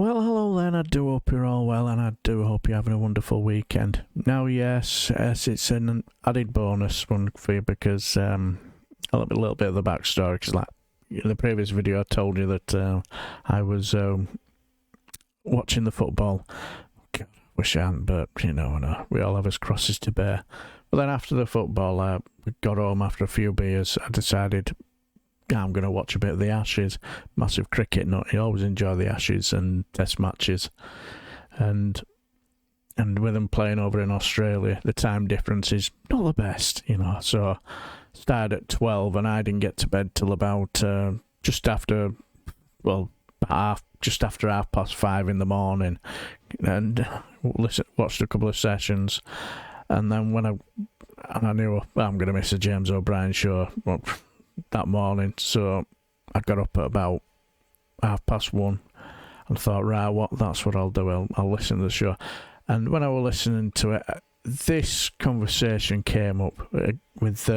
Well, hello then, I do hope you're all well, and I do hope you're having a wonderful weekend. Now, yes, it's an added bonus one for you, because a little bit of the backstory, because like in the previous video I told you that I was watching the football. God, wish I hadn't, but no, we all have us crosses to bear. But then after the football, we got home after a few beers. I decided I'm going to watch a bit of the Ashes. Massive cricket nut. I always enjoy the Ashes and Test matches. And with them playing over in Australia, the time difference is not the best, So started at 12, and I didn't get to bed till about just after 5:30 in the morning, and watched a couple of sessions. And then when I knew I'm going to miss the James O'Brien show that morning, so I got up at about 1:30 and thought, right, that's what I'll do. I'll listen to the show. And when I was listening to it, this conversation came up with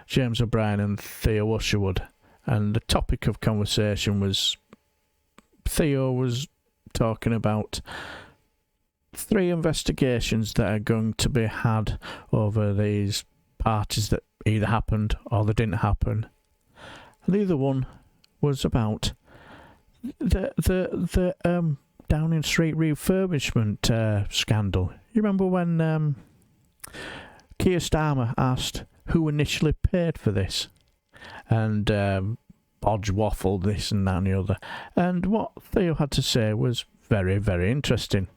James O'Brien and Theo Usherwood, and the topic of conversation was Theo was talking about 3 investigations that are going to be had over these parties that either happened or they didn't happen. And the other one was about the Downing Street refurbishment scandal. You remember when Keir Starmer asked who initially paid for this, and Bodge waffled this and that and the other, and what Theo had to say was very, very interesting.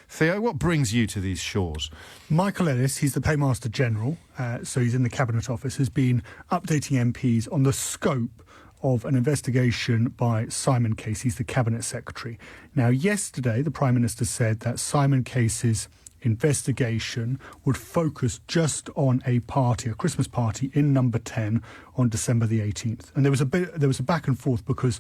Theo, what brings you to these shores? Michael Ellis, he's the Paymaster General, so he's in the Cabinet Office, has been updating MPs on the scope of an investigation by Simon Case. He's the Cabinet Secretary. Now, yesterday, the Prime Minister said that Simon Case's investigation would focus just on a Christmas party in Number 10 on December the 18th. And there was a back and forth because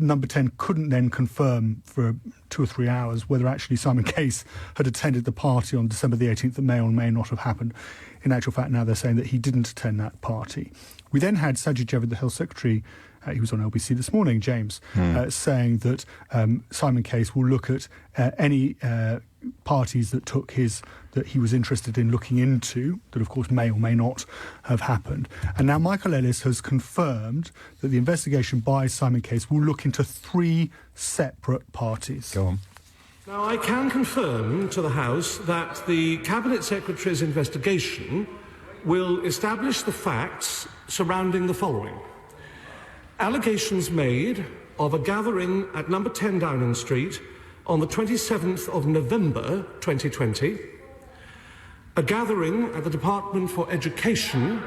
Number 10 couldn't then confirm for 2 or 3 hours whether actually Simon Case had attended the party on December the 18th that may or may not have happened. In actual fact, now they're saying that he didn't attend that party. We then had Sajid Javid, the Health Secretary, he was on LBC this morning, James, saying that Simon Case will look at any parties that he was interested in looking into, that of course may or may not have happened. And now Michael Ellis has confirmed that the investigation by Simon Case will look into 3 separate parties. Go on. Now, I can confirm to the House that the Cabinet Secretary's investigation will establish the facts surrounding the following. Allegations made of a gathering at Number 10 Downing Street on the 27th of November 2020, a gathering at the Department for Education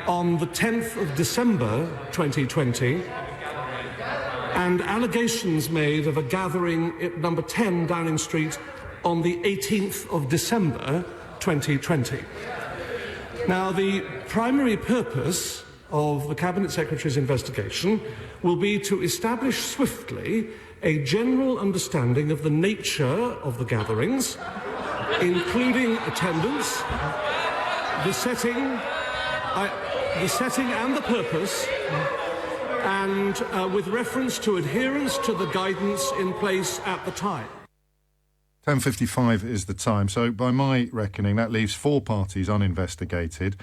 on the 10th of December 2020, and allegations made of a gathering at Number 10 Downing Street on the 18th of December 2020. Now, the primary purpose of the Cabinet Secretary's investigation will be to establish swiftly a general understanding of the nature of the gatherings, including attendance, the setting and the purpose, and with reference to adherence to the guidance in place at the time. 10:55 is the time, so by my reckoning that leaves 4 parties uninvestigated.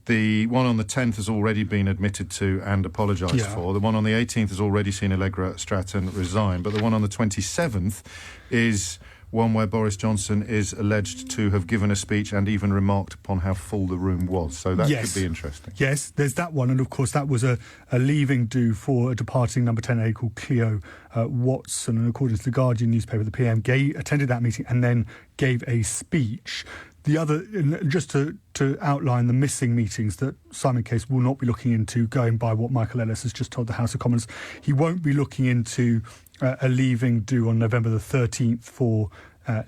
The one on the 10th has already been admitted to and apologised for. The one on the 18th has already seen Allegra Stratton resign. But the one on the 27th is one where Boris Johnson is alleged to have given a speech and even remarked upon how full the room was. So that could be interesting. Yes, there's that one. And, of course, that was a leaving do for a departing Number 10 aide called Cleo Watson. And according to the Guardian newspaper, the PM attended that meeting and then gave a speech. The other, just to outline the missing meetings that Simon Case will not be looking into, going by what Michael Ellis has just told the House of Commons, he won't be looking into a leaving do on November the 13th for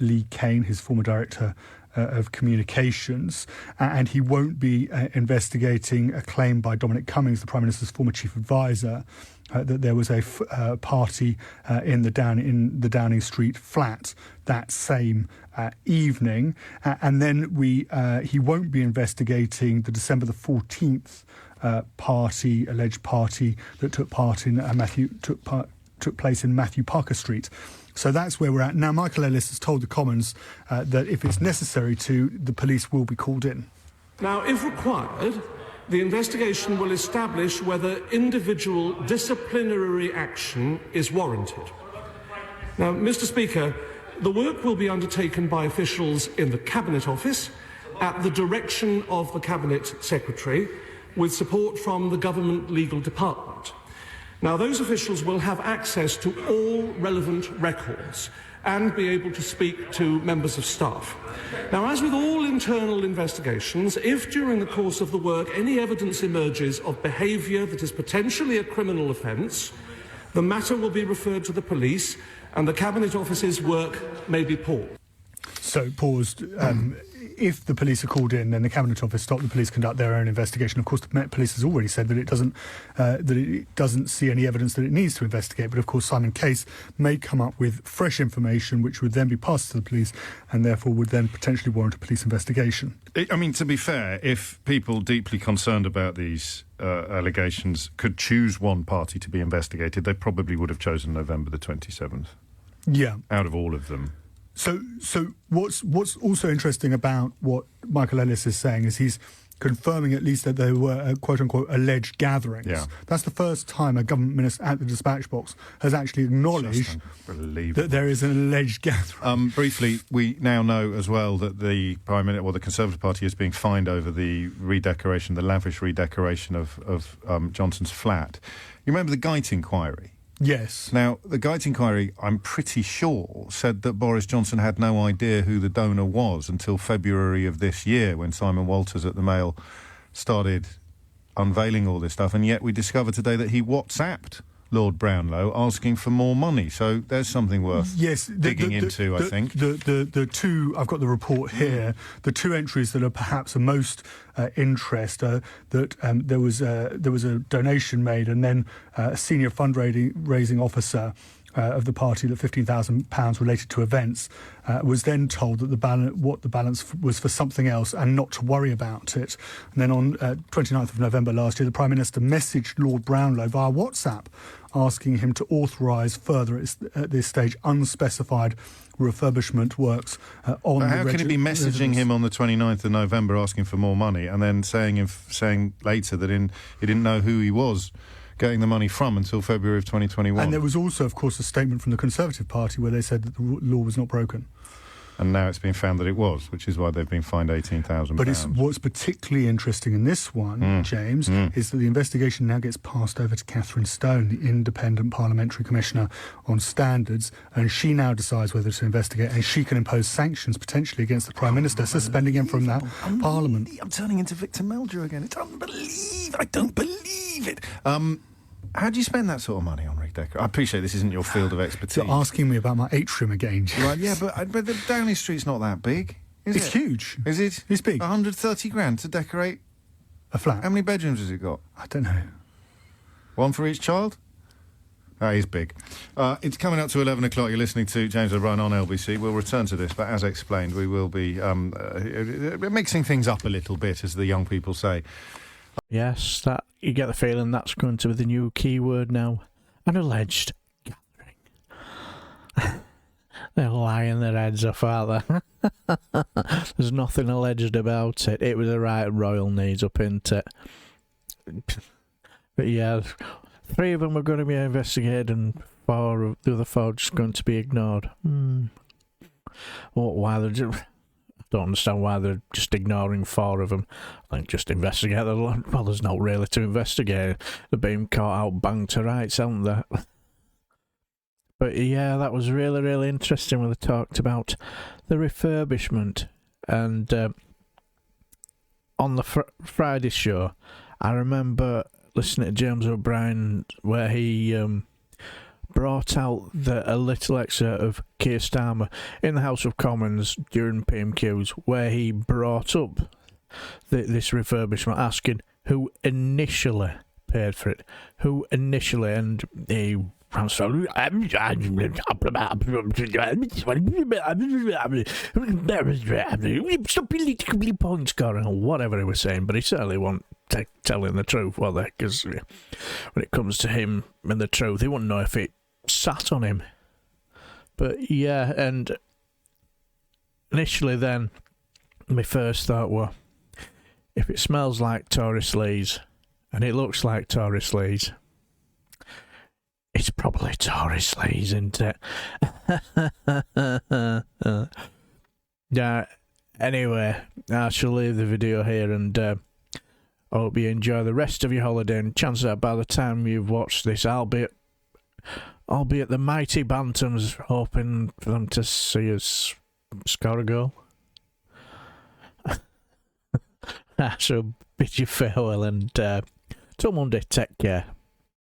Lee Kane, his former director of communications, and he won't be investigating a claim by Dominic Cummings, the Prime Minister's former chief advisor, that there was a party in the Downing Street flat that same evening, and then he won't be investigating the December the 14th alleged party that took part in took place in Matthew Parker Street. So that's where we're at. Now, Michael Ellis has told the Commons that if it's necessary the police will be called in. Now, if required, the investigation will establish whether individual disciplinary action is warranted. Now, Mr. Speaker, the work will be undertaken by officials in the Cabinet Office at the direction of the Cabinet Secretary with support from the Government Legal Department. Now, those officials will have access to all relevant records and be able to speak to members of staff. Now, as with all internal investigations, if during the course of the work any evidence emerges of behaviour that is potentially a criminal offence, the matter will be referred to the police and the Cabinet Office's work may be paused. So, paused. If the police are called in, then the Cabinet Office stop the police conduct their own investigation. Of course, the Met Police has already said that it doesn't see any evidence that it needs to investigate. But of course, Simon Case may come up with fresh information, which would then be passed to the police, and therefore would then potentially warrant a police investigation. I mean, to be fair, if people deeply concerned about these allegations could choose one party to be investigated, they probably would have chosen November the 27th. Yeah, out of all of them. So what's also interesting about what Michael Ellis is saying is he's confirming at least that there were quote-unquote alleged gatherings. Yeah. That's the first time a government minister at the dispatch box has actually acknowledged that there is an alleged gathering. Briefly, we now know as well that the Prime Minister, or the Conservative Party, is being fined over the redecoration, the lavish redecoration of Johnson's flat. You remember the Geit inquiry? Yes. Now, the Geit inquiry, I'm pretty sure, said that Boris Johnson had no idea who the donor was until February of this year, when Simon Walters at the Mail started unveiling all this stuff, and yet we discovered today that he WhatsApped Lord Brownlow asking for more money. So there's something worth digging into, I think. The two, I've got the report here, the two entries that are perhaps of most interest are that there was a donation made, and then a senior fundraising officer of the party, that £15,000 related to events, was then told that the balance was for something else and not to worry about it. And then on 29th of November last year, the Prime Minister messaged Lord Brownlow via WhatsApp asking him to authorise further at this stage unspecified refurbishment works on the How can he be messaging him on the 29th of November asking for more money and then saying later that he didn't know who he was getting the money from until February of 2021? And there was also, of course, a statement from the Conservative Party where they said that the law was not broken. And now it's been found that it was, which is why they've been fined £18,000. But what's particularly interesting in this one, James, is that the investigation now gets passed over to Catherine Stone, the independent parliamentary commissioner on standards, and she now decides whether to investigate, and she can impose sanctions potentially against the Prime Minister, suspending him from that Parliament. I'm turning into Victor Meldrew again. It's unbelievable. I don't believe it. How do you spend that sort of money on redecoration? I appreciate this isn't your field of expertise. You're asking me about my atrium again. Right, yeah, but the Downing Street's not that big, is it? It's huge. Is it? It's big. 130 grand to decorate a flat. How many bedrooms has it got? I don't know. One for each child? That is big. It's coming up to 11 o'clock. You're listening to James O'Brien on LBC. We'll return to this, but as explained, we will be mixing things up a little bit, as the young people say. Yes, that you get the feeling that's going to be the new keyword now. An alleged gathering. They're lying their heads off, aren't they? There's nothing alleged about it. It was a right royal knees up, isn't it? But yeah, 3 of them are going to be investigated and 4 of the other 4 just going to be ignored. Why they're just... Don't understand why they're just ignoring 4 of them. I think just investigate the... Well, there's no really to investigate. They're being caught out bang to rights, haven't they? But yeah, that was really, really interesting when they talked about the refurbishment. And on the Friday show, I remember listening to James O'Brien where he... brought out a little excerpt of Keir Starmer in the House of Commons during PMQs, where he brought up this refurbishment, asking who initially paid for it, and he stop politically point scoring or whatever he was saying, but he certainly wasn't telling the truth, were they? Because when it comes to him and the truth, he wouldn't know if it sat on him. But yeah, and initially then, my first thought was, if it smells like Tory sleaze, and it looks like Tory sleaze, it's probably Tory sleaze, isn't it? Yeah, anyway, I shall leave the video here, and I hope you enjoy the rest of your holiday, and chances are by the time you've watched this, I'll be at the mighty Bantams, hoping for them to see us score a goal. I shall bid you farewell, and till Monday, take care.